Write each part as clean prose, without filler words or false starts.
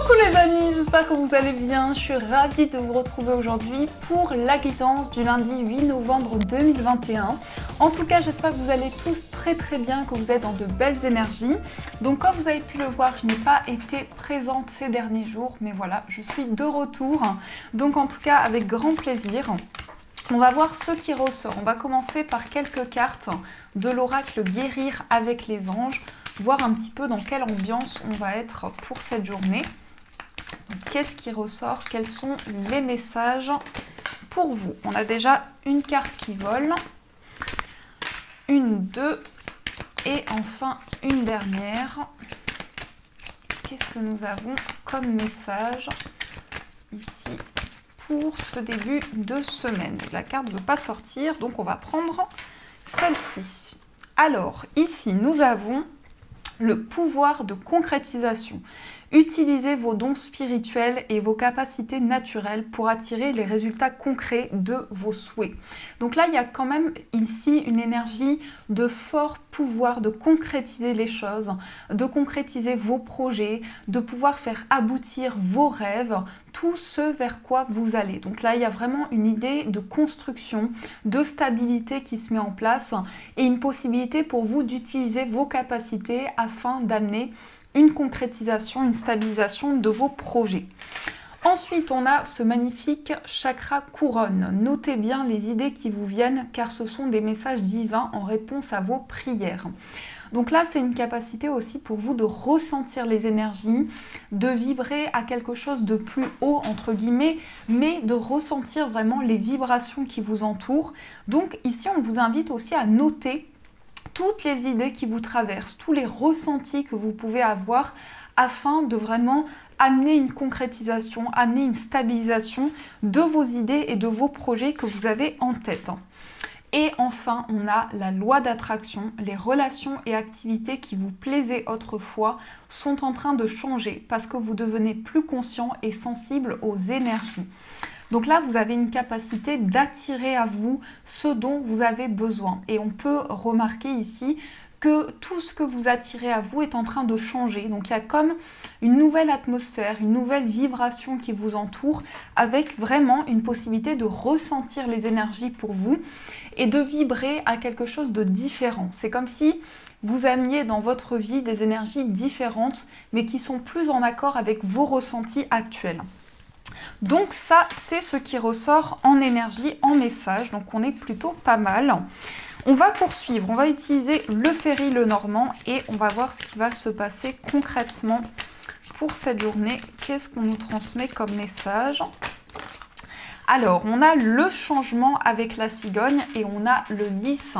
Coucou les amis, j'espère que vous allez bien. Je suis ravie de vous retrouver aujourd'hui pour la guidance du lundi 8 novembre 2021. En tout cas, j'espère que vous allez tous très bien, que vous êtes dans de belles énergies. Donc comme vous avez pu le voir, je n'ai pas été présente ces derniers jours, mais voilà, je suis de retour. Donc en tout cas, avec grand plaisir. On va voir ce qui ressort. On va commencer par quelques cartes de l'oracle Guérir avec les anges, voir un petit peu dans quelle ambiance on va être pour cette journée. Qu'est-ce qui ressort? Quels sont les messages pour vous? On a déjà une carte qui vole, une, deux et enfin une dernière. Qu'est-ce que nous avons comme message ici pour ce début de semaine? La carte ne veut pas sortir, donc on va prendre celle-ci. Alors, ici, nous avons le pouvoir de concrétisation. Utilisez vos dons spirituels et vos capacités naturelles pour attirer les résultats concrets de vos souhaits. Donc là, il y a quand même ici une énergie de fort pouvoir de concrétiser les choses, de concrétiser vos projets, de pouvoir faire aboutir vos rêves, tout ce vers quoi vous allez. Donc là, il y a vraiment une idée de construction, de stabilité qui se met en place et une possibilité pour vous d'utiliser vos capacités afin d'amener une concrétisation, une stabilisation de vos projets. Ensuite, on a ce magnifique chakra couronne. Notez bien les idées qui vous viennent car ce sont des messages divins en réponse à vos prières. Donc là, c'est une capacité aussi pour vous de ressentir les énergies, de vibrer à quelque chose de plus haut, entre guillemets, mais de ressentir vraiment les vibrations qui vous entourent. Donc ici, on vous invite aussi à noter toutes les idées qui vous traversent, tous les ressentis que vous pouvez avoir afin de vraiment amener une concrétisation, amener une stabilisation de vos idées et de vos projets que vous avez en tête. Et enfin, on a la loi d'attraction. Les relations et activités qui vous plaisaient autrefois sont en train de changer parce que vous devenez plus conscient et sensible aux énergies. Donc là, vous avez une capacité d'attirer à vous ce dont vous avez besoin. Et on peut remarquer ici que tout ce que vous attirez à vous est en train de changer. Donc il y a comme une nouvelle atmosphère, une nouvelle vibration qui vous entoure avec vraiment une possibilité de ressentir les énergies pour vous et de vibrer à quelque chose de différent. C'est comme si vous ameniez dans votre vie des énergies différentes mais qui sont plus en accord avec vos ressentis actuels. Donc ça, c'est ce qui ressort en énergie, en message. Donc on est plutôt pas mal. On va poursuivre, on va utiliser le Ferry Lenormand et on va voir ce qui va se passer concrètement pour cette journée. Qu'est-ce qu'on nous transmet comme message? Alors, on a le changement avec la cigogne et on a le lys.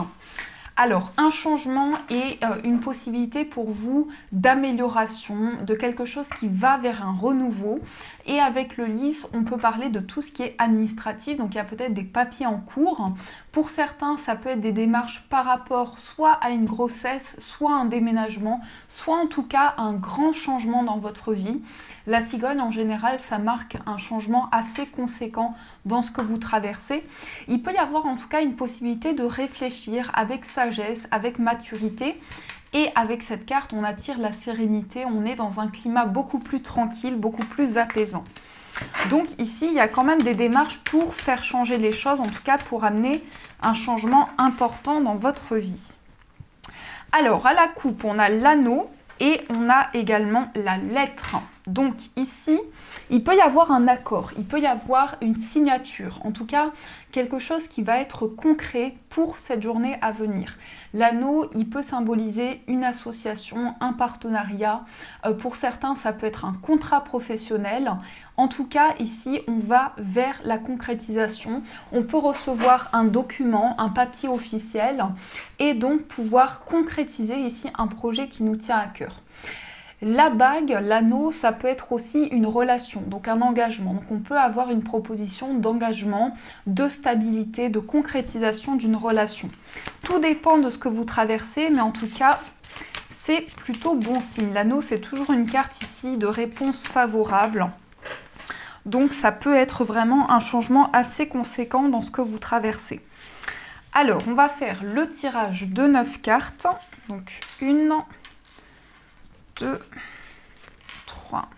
Alors, un changement et une possibilité pour vous d'amélioration, de quelque chose qui va vers un renouveau. Et avec le lys, on peut parler de tout ce qui est administratif. Donc, il y a peut-être des papiers en cours. Pour certains, ça peut être des démarches par rapport soit à une grossesse, soit à un déménagement, soit en tout cas un grand changement dans votre vie. La cigogne, en général, ça marque un changement assez conséquent dans ce que vous traversez. Il peut y avoir en tout cas une possibilité de réfléchir avec sagesse, avec maturité. Et avec cette carte, on attire la sérénité. On est dans un climat beaucoup plus tranquille, beaucoup plus apaisant. Donc ici, il y a quand même des démarches pour faire changer les choses, en tout cas pour amener un changement important dans votre vie. Alors, à la coupe, on a l'anneau et on a également la lettre. Donc ici, il peut y avoir un accord, il peut y avoir une signature, en tout cas quelque chose qui va être concret pour cette journée à venir. L'anneau, il peut symboliser une association, un partenariat. Pour certains, ça peut être un contrat professionnel. En tout cas, ici, on va vers la concrétisation. On peut recevoir un document, un papier officiel et donc pouvoir concrétiser ici un projet qui nous tient à cœur. La bague, l'anneau, ça peut être aussi une relation, donc un engagement. Donc on peut avoir une proposition d'engagement, de stabilité, de concrétisation d'une relation. Tout dépend de ce que vous traversez, mais en tout cas, c'est plutôt bon signe. L'anneau, c'est toujours une carte ici de réponse favorable. Donc ça peut être vraiment un changement assez conséquent dans ce que vous traversez. Alors, on va faire le tirage de 9 cartes. Donc 1, 2, 3,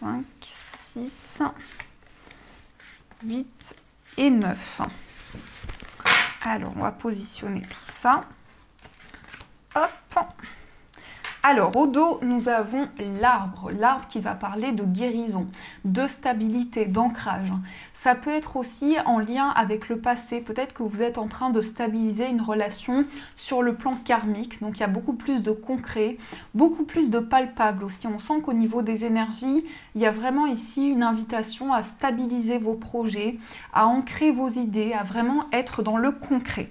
5, 6, 8 et 9. Alors, on va positionner tout ça. Hop. Alors, au dos, nous avons l'arbre. L'arbre qui va parler de guérison, de stabilité, d'ancrage. Ça peut être aussi en lien avec le passé. Peut-être que vous êtes en train de stabiliser une relation sur le plan karmique. Donc, il y a beaucoup plus de concret, beaucoup plus de palpable aussi. On sent qu'au niveau des énergies, il y a vraiment ici une invitation à stabiliser vos projets, à ancrer vos idées, à vraiment être dans le concret.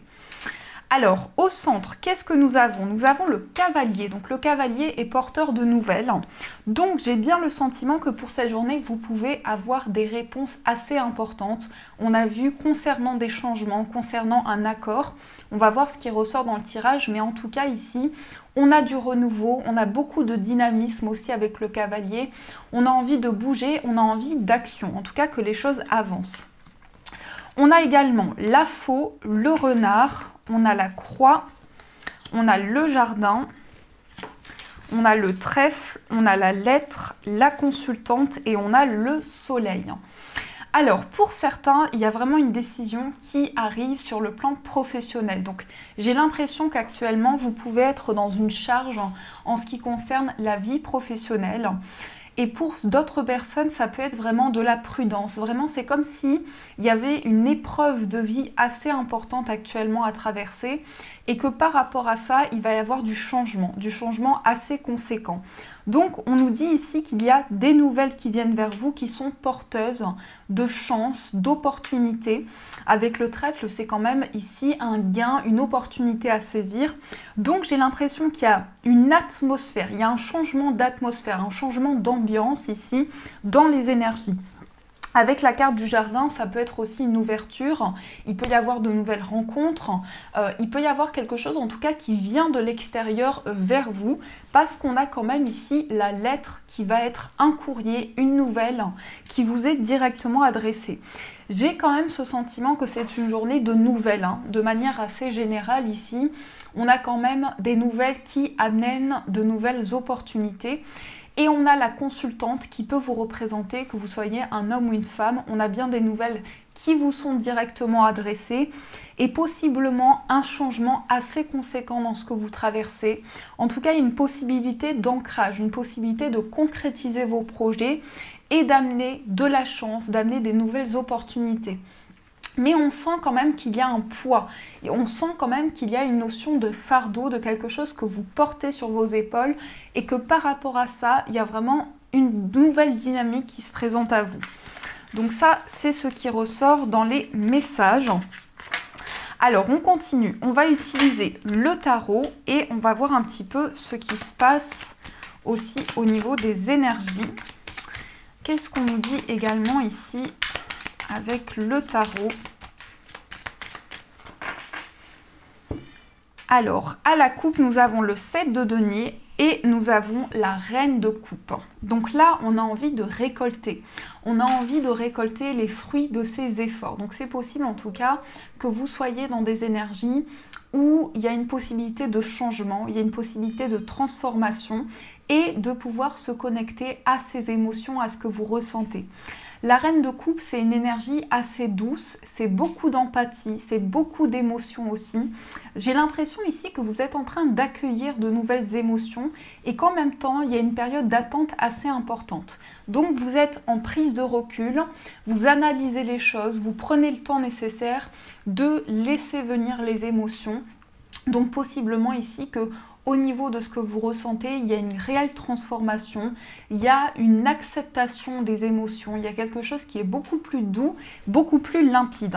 Alors, au centre, qu'est-ce que nous avons? Nous avons le cavalier. Donc, le cavalier est porteur de nouvelles. Donc, j'ai bien le sentiment que pour cette journée, vous pouvez avoir des réponses assez importantes. On a vu concernant des changements, concernant un accord. On va voir ce qui ressort dans le tirage. Mais en tout cas, ici, on a du renouveau. On a beaucoup de dynamisme aussi avec le cavalier. On a envie de bouger. On a envie d'action. En tout cas, que les choses avancent. On a également la faux, le renard, on a la croix, on a le jardin, on a le trèfle, on a la lettre, la consultante et on a le soleil. Alors, pour certains, il y a vraiment une décision qui arrive sur le plan professionnel. Donc, j'ai l'impression qu'actuellement, vous pouvez être dans une charge en ce qui concerne la vie professionnelle. Et pour d'autres personnes, ça peut être vraiment de la prudence. Vraiment, c'est comme s'il y avait une épreuve de vie assez importante actuellement à traverser et que par rapport à ça, il va y avoir du changement assez conséquent. Donc, on nous dit ici qu'il y a des nouvelles qui viennent vers vous qui sont porteuses de chance, d'opportunités. Avec le trèfle, c'est quand même ici un gain, une opportunité à saisir. Donc, j'ai l'impression qu'il y a une atmosphère, il y a un changement d'atmosphère, un changement d'ambiance ici dans les énergies. Avec la carte du jardin, ça peut être aussi une ouverture, il peut y avoir de nouvelles rencontres, il peut y avoir quelque chose en tout cas qui vient de l'extérieur vers vous, parce qu'on a quand même ici la lettre qui va être un courrier, une nouvelle qui vous est directement adressée. J'ai quand même ce sentiment que c'est une journée de nouvelles, de manière assez générale ici. On a quand même des nouvelles qui amènent de nouvelles opportunités. Et on a la consultante qui peut vous représenter, que vous soyez un homme ou une femme. On a bien des nouvelles qui vous sont directement adressées et possiblement un changement assez conséquent dans ce que vous traversez. En tout cas, une possibilité d'ancrage, une possibilité de concrétiser vos projets et d'amener de la chance, d'amener des nouvelles opportunités. Mais on sent quand même qu'il y a un poids et on sent quand même qu'il y a une notion de fardeau, de quelque chose que vous portez sur vos épaules et que par rapport à ça, il y a vraiment une nouvelle dynamique qui se présente à vous. Donc ça, c'est ce qui ressort dans les messages. Alors, on continue. On va utiliser le tarot et on va voir un petit peu ce qui se passe aussi au niveau des énergies. Qu'est-ce qu'on nous dit également ici avec le tarot? Alors, à la coupe, nous avons le 7 de denier et nous avons la reine de coupe. Donc là, on a envie de récolter. On a envie de récolter les fruits de ses efforts. Donc c'est possible en tout cas que vous soyez dans des énergies où il y a une possibilité de changement, il y a une possibilité de transformation et de pouvoir se connecter à ces émotions, à ce que vous ressentez. La reine de coupe, c'est une énergie assez douce, c'est beaucoup d'empathie, c'est beaucoup d'émotions aussi. J'ai l'impression ici que vous êtes en train d'accueillir de nouvelles émotions et qu'en même temps, il y a une période d'attente assez importante. Donc vous êtes en prise de recul, vous analysez les choses, vous prenez le temps nécessaire de laisser venir les émotions. Donc possiblement ici que au niveau de ce que vous ressentez, il y a une réelle transformation, il y a une acceptation des émotions, il y a quelque chose qui est beaucoup plus doux, beaucoup plus limpide.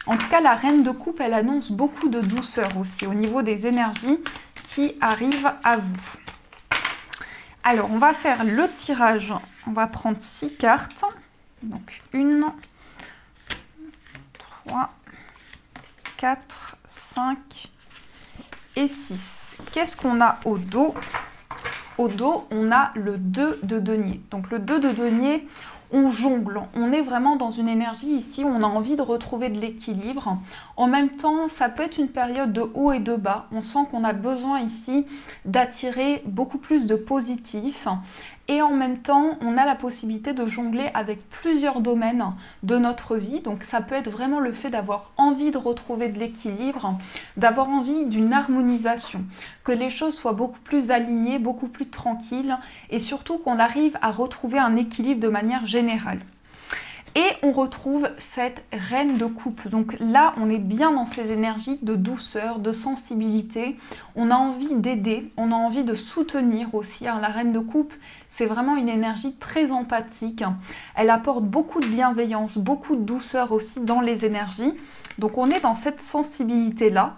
En tout cas, la reine de coupe, elle annonce beaucoup de douceur aussi au niveau des énergies qui arrivent à vous. Alors, on va faire le tirage. On va prendre 6 cartes. Donc, 1, 3, 4, 5 et 6. Qu'est-ce qu'on a au dos? Au dos, on a le 2 de denier. Donc, le 2 de denier, on jongle. On est vraiment dans une énergie ici où on a envie de retrouver de l'équilibre. En même temps, ça peut être une période de haut et de bas. On sent qu'on a besoin ici d'attirer beaucoup plus de positif Et en même temps, on a la possibilité de jongler avec plusieurs domaines de notre vie. Donc ça peut être vraiment le fait d'avoir envie de retrouver de l'équilibre, d'avoir envie d'une harmonisation, que les choses soient beaucoup plus alignées, beaucoup plus tranquilles et surtout qu'on arrive à retrouver un équilibre de manière générale. Et on retrouve cette reine de coupe. Donc là, on est bien dans ces énergies de douceur, de sensibilité. On a envie d'aider, on a envie de soutenir aussi. La reine de coupe, c'est vraiment une énergie très empathique. Elle apporte beaucoup de bienveillance, beaucoup de douceur aussi dans les énergies. Donc on est dans cette sensibilité-là.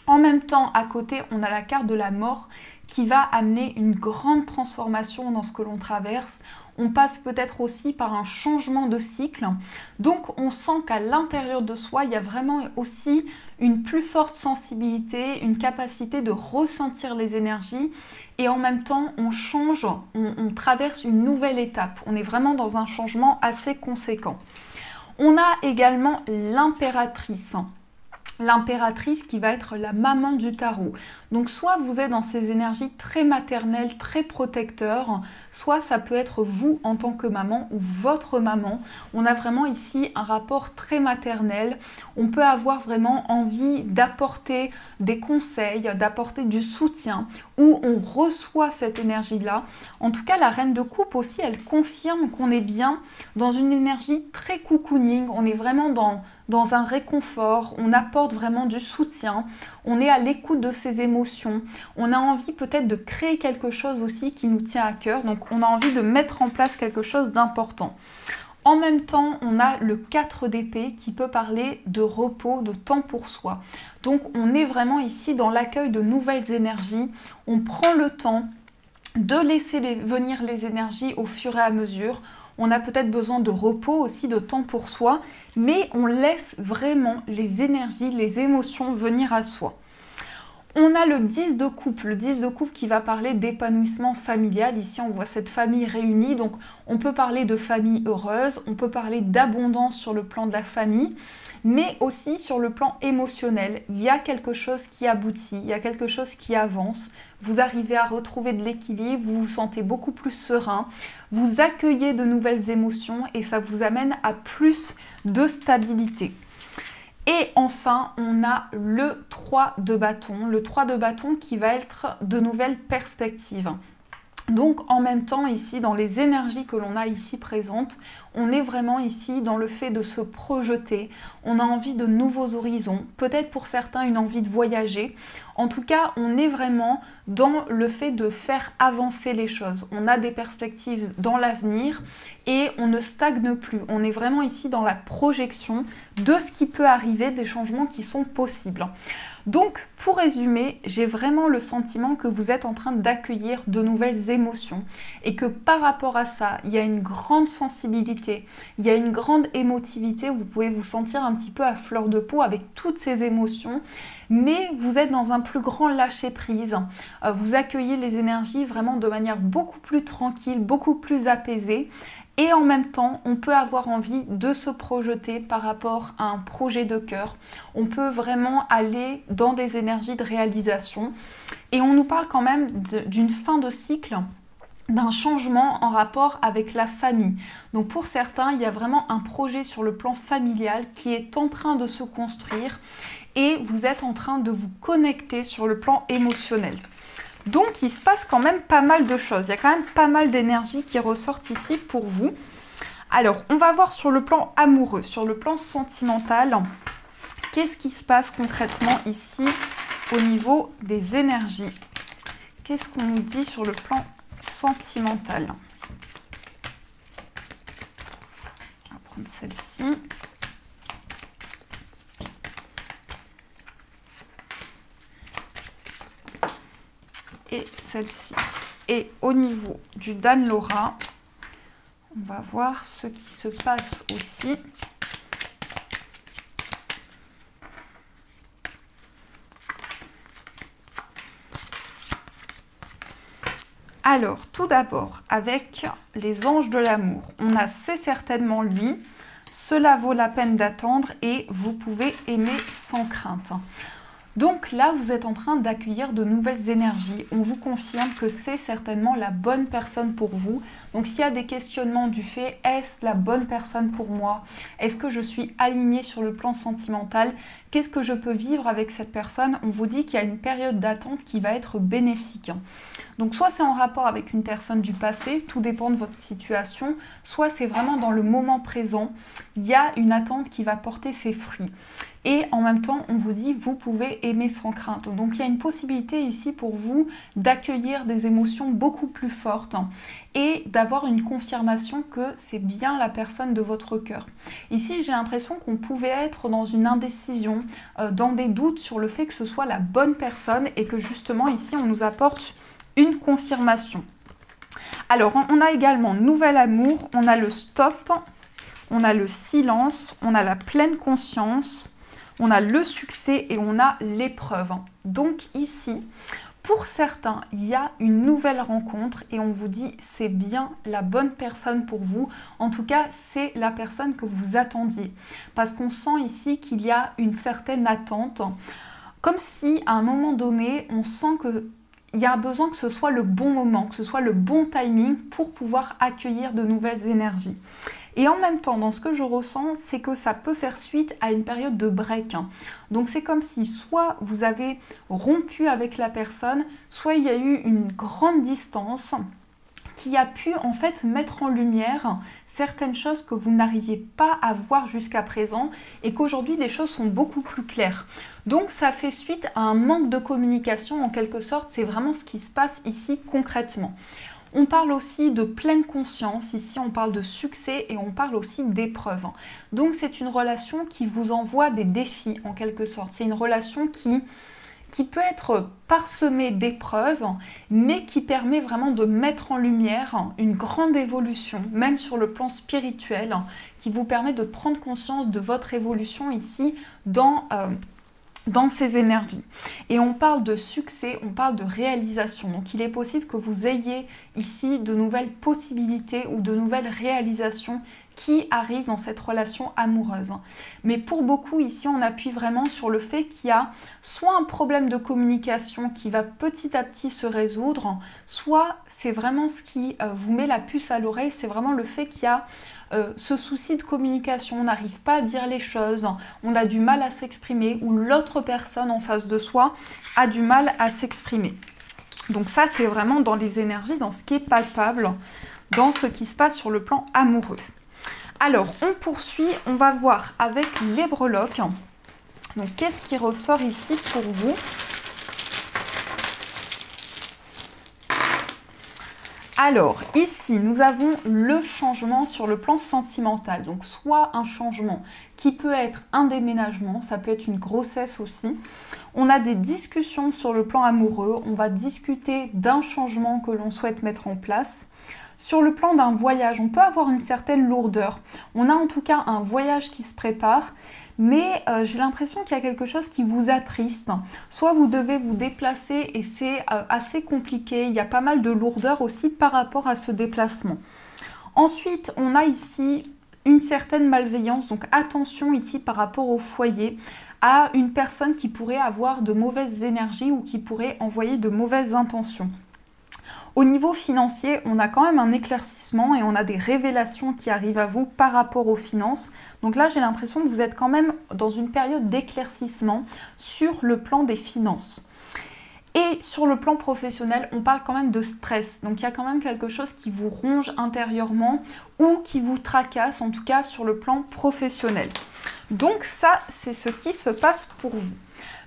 En même temps, à côté, on a la carte de la mort qui va amener une grande transformation dans ce que l'on traverse. On passe peut-être aussi par un changement de cycle. Donc on sent qu'à l'intérieur de soi, il y a vraiment aussi une plus forte sensibilité, une capacité de ressentir les énergies. Et en même temps, on change, on traverse une nouvelle étape. On est vraiment dans un changement assez conséquent. On a également l'impératrice. L'impératrice qui va être la maman du tarot. Donc soit vous êtes dans ces énergies très maternelles, très protecteurs, soit ça peut être vous en tant que maman ou votre maman. On a vraiment ici un rapport très maternel. On peut avoir vraiment envie d'apporter des conseils, d'apporter du soutien, ou on reçoit cette énergie-là. En tout cas, la reine de coupe aussi, elle confirme qu'on est bien dans une énergie très cocooning. On est vraiment dans un réconfort, on apporte vraiment du soutien, on est à l'écoute de ses émotions, on a envie peut-être de créer quelque chose aussi qui nous tient à cœur, donc on a envie de mettre en place quelque chose d'important. En même temps, on a le 4 d'épée qui peut parler de repos, de temps pour soi. Donc on est vraiment ici dans l'accueil de nouvelles énergies, on prend le temps de laisser venir les énergies au fur et à mesure. On a peut-être besoin de repos aussi, de temps pour soi, mais on laisse vraiment les énergies, les émotions venir à soi. On a le 10 de coupe, le 10 de coupe qui va parler d'épanouissement familial. Ici, on voit cette famille réunie, donc on peut parler de famille heureuse, on peut parler d'abondance sur le plan de la famille, mais aussi sur le plan émotionnel. Il y a quelque chose qui aboutit, il y a quelque chose qui avance. Vous arrivez à retrouver de l'équilibre, vous vous sentez beaucoup plus serein, vous accueillez de nouvelles émotions et ça vous amène à plus de stabilité. Et enfin, on a le 3 de bâton. Le 3 de bâton qui va être de nouvelles perspectives. Donc en même temps ici, dans les énergies que l'on a ici présentes, on est vraiment ici dans le fait de se projeter. On a envie de nouveaux horizons, peut-être pour certains une envie de voyager. En tout cas, on est vraiment dans le fait de faire avancer les choses. On a des perspectives dans l'avenir et on ne stagne plus. On est vraiment ici dans la projection de ce qui peut arriver, des changements qui sont possibles. Donc, pour résumer, j'ai vraiment le sentiment que vous êtes en train d'accueillir de nouvelles émotions et que par rapport à ça, il y a une grande sensibilité, il y a une grande émotivité, vous pouvez vous sentir un petit peu à fleur de peau avec toutes ces émotions, mais vous êtes dans un plus grand lâcher-prise. Vous accueillez les énergies vraiment de manière beaucoup plus tranquille, beaucoup plus apaisée. Et en même temps, on peut avoir envie de se projeter par rapport à un projet de cœur. On peut vraiment aller dans des énergies de réalisation. Et on nous parle quand même d'une fin de cycle, d'un changement en rapport avec la famille. Donc pour certains, il y a vraiment un projet sur le plan familial qui est en train de se construire et vous êtes en train de vous connecter sur le plan émotionnel. Donc, il se passe quand même pas mal de choses. Il y a quand même pas mal d'énergie qui ressortent ici pour vous. Alors, on va voir sur le plan amoureux, sur le plan sentimental, qu'est-ce qui se passe concrètement ici au niveau des énergies. Qu'est-ce qu'on nous dit sur le plan sentimental? On va prendre celle-ci. Et celle-ci. Et au niveau du Dan Laura, on va voir ce qui se passe aussi. Alors, tout d'abord, avec les anges de l'amour, on a C'est certainement lui, Cela vaut la peine d'attendre et Vous pouvez aimer sans crainte. Donc là, vous êtes en train d'accueillir de nouvelles énergies. On vous confirme que c'est certainement la bonne personne pour vous. Donc s'il y a des questionnements du fait, est-ce la bonne personne pour moi? Est-ce que je suis alignée sur le plan sentimental? Qu'est-ce que je peux vivre avec cette personne? On vous dit qu'il y a une période d'attente qui va être bénéfique. Donc soit c'est en rapport avec une personne du passé, tout dépend de votre situation, soit c'est vraiment dans le moment présent, il y a une attente qui va porter ses fruits. Et en même temps, on vous dit, vous pouvez aimer sans crainte. Donc il y a une possibilité ici pour vous d'accueillir des émotions beaucoup plus fortes et d'avoir une confirmation que c'est bien la personne de votre cœur. Ici, j'ai l'impression qu'on pouvait être dans une indécision, dans des doutes sur le fait que ce soit la bonne personne et que justement ici, on nous apporte une confirmation. Alors, on a également nouvel amour, on a le stop, on a le silence, on a la pleine conscience, on a le succès et on a l'épreuve. Donc ici, pour certains, il y a une nouvelle rencontre et on vous dit c'est bien la bonne personne pour vous. En tout cas, c'est la personne que vous attendiez. Parce qu'on sent ici qu'il y a une certaine attente. Comme si à un moment donné, on sent que il y a besoin que ce soit le bon moment, que ce soit le bon timing pour pouvoir accueillir de nouvelles énergies. Et en même temps, dans ce que je ressens, c'est que ça peut faire suite à une période de break. Donc c'est comme si soit vous avez rompu avec la personne, soit il y a eu une grande distance qui a pu en fait mettre en lumière certaines choses que vous n'arriviez pas à voir jusqu'à présent et qu'aujourd'hui les choses sont beaucoup plus claires. Donc ça fait suite à un manque de communication en quelque sorte, c'est vraiment ce qui se passe ici concrètement. On parle aussi de pleine conscience, ici on parle de succès et on parle aussi d'épreuves. Donc c'est une relation qui vous envoie des défis en quelque sorte, c'est une relation qui peut être parsemée d'épreuves, mais qui permet vraiment de mettre en lumière une grande évolution, même sur le plan spirituel, qui vous permet de prendre conscience de votre évolution ici dans ces énergies. Et on parle de succès, on parle de réalisation. Donc il est possible que vous ayez ici de nouvelles possibilités ou de nouvelles réalisations qui arrivent dans cette relation amoureuse. Mais pour beaucoup ici, on appuie vraiment sur le fait qu'il y a soit un problème de communication qui va petit à petit se résoudre, soit c'est vraiment ce qui vous met la puce à l'oreille, c'est vraiment le fait qu'il y a ce souci de communication, on n'arrive pas à dire les choses, on a du mal à s'exprimer ou l'autre personne en face de soi a du mal à s'exprimer. Donc ça, c'est vraiment dans les énergies, dans ce qui est palpable, dans ce qui se passe sur le plan amoureux. Alors, on poursuit, on va voir avec les breloques. Donc, qu'est-ce qui ressort ici pour vous ? Alors, ici, nous avons le changement sur le plan sentimental. Donc, soit un changement qui peut être un déménagement, ça peut être une grossesse aussi. On a des discussions sur le plan amoureux. On va discuter d'un changement que l'on souhaite mettre en place. Sur le plan d'un voyage, on peut avoir une certaine lourdeur. On a en tout cas un voyage qui se prépare. Mais j'ai l'impression qu'il y a quelque chose qui vous attriste. Soit vous devez vous déplacer et c'est assez compliqué. Il y a pas mal de lourdeur aussi par rapport à ce déplacement. Ensuite, on a ici une certaine malveillance. Donc attention ici par rapport au foyer, à une personne qui pourrait avoir de mauvaises énergies ou qui pourrait envoyer de mauvaises intentions. Au niveau financier, on a quand même un éclaircissement et on a des révélations qui arrivent à vous par rapport aux finances. Donc là, j'ai l'impression que vous êtes quand même dans une période d'éclaircissement sur le plan des finances. Et sur le plan professionnel, on parle quand même de stress. Donc il y a quand même quelque chose qui vous ronge intérieurement ou qui vous tracasse, en tout cas sur le plan professionnel. Donc ça, c'est ce qui se passe pour vous.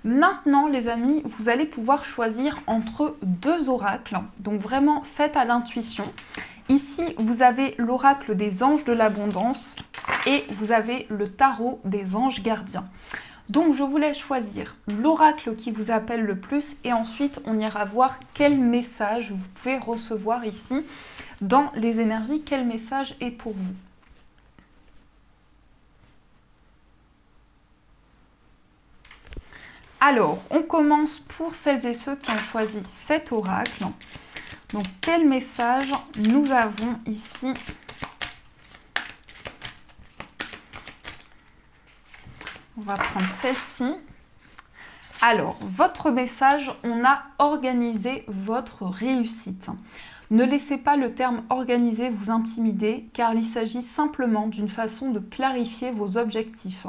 Maintenant, les amis, vous allez pouvoir choisir entre deux oracles. Donc vraiment, faites à l'intuition. Ici, vous avez l'oracle des anges de l'abondance et vous avez le tarot des anges gardiens. Donc, je vous laisse choisir l'oracle qui vous appelle le plus et ensuite, on ira voir quel message vous pouvez recevoir ici dans les énergies. Quel message est pour vous ? Alors, on commence pour celles et ceux qui ont choisi cet oracle. Donc, quel message nous avons ici ? On va prendre celle-ci. Alors, votre message, on a organisé votre réussite. Ne laissez pas le terme organisé vous intimider car il s'agit simplement d'une façon de clarifier vos objectifs.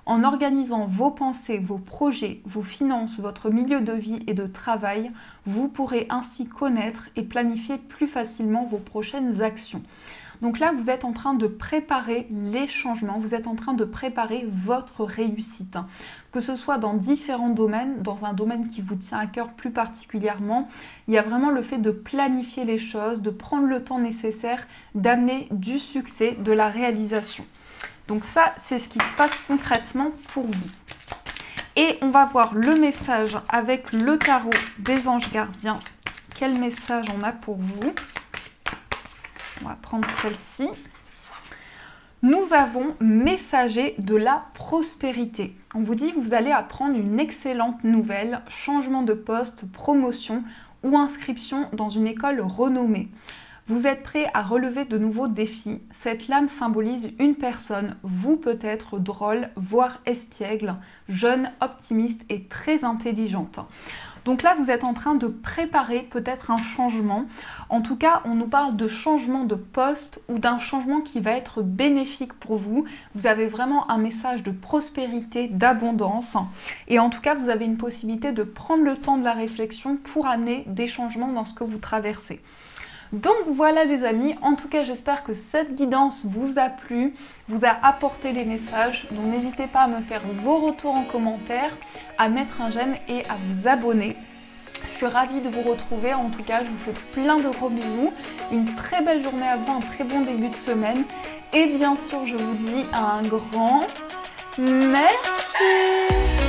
En organisant vos pensées, vos projets, vos finances, votre milieu de vie et de travail, vous pourrez ainsi connaître et planifier plus facilement vos prochaines actions. Donc là, vous êtes en train de préparer les changements, vous êtes en train de préparer votre réussite. Que ce soit dans différents domaines, dans un domaine qui vous tient à cœur plus particulièrement, il y a vraiment le fait de planifier les choses, de prendre le temps nécessaire, d'amener du succès, de la réalisation. Donc ça, c'est ce qui se passe concrètement pour vous. Et on va voir le message avec le tarot des anges gardiens. Quel message on a pour vous? On va prendre celle-ci. Nous avons messager de la prospérité. On vous dit que vous allez apprendre une excellente nouvelle, changement de poste, promotion ou inscription dans une école renommée. Vous êtes prêt à relever de nouveaux défis. Cette lame symbolise une personne, vous peut-être drôle, voire espiègle, jeune, optimiste et très intelligente. Donc là, vous êtes en train de préparer peut-être un changement. En tout cas, on nous parle de changement de poste ou d'un changement qui va être bénéfique pour vous. Vous avez vraiment un message de prospérité, d'abondance. Et en tout cas, vous avez une possibilité de prendre le temps de la réflexion pour amener des changements dans ce que vous traversez. Donc voilà les amis, en tout cas j'espère que cette guidance vous a plu, vous a apporté les messages. Donc n'hésitez pas à me faire vos retours en commentaire, à mettre un j'aime et à vous abonner. Je suis ravie de vous retrouver, en tout cas je vous fais plein de gros bisous, une très belle journée à vous, un très bon début de semaine. Et bien sûr je vous dis un grand merci.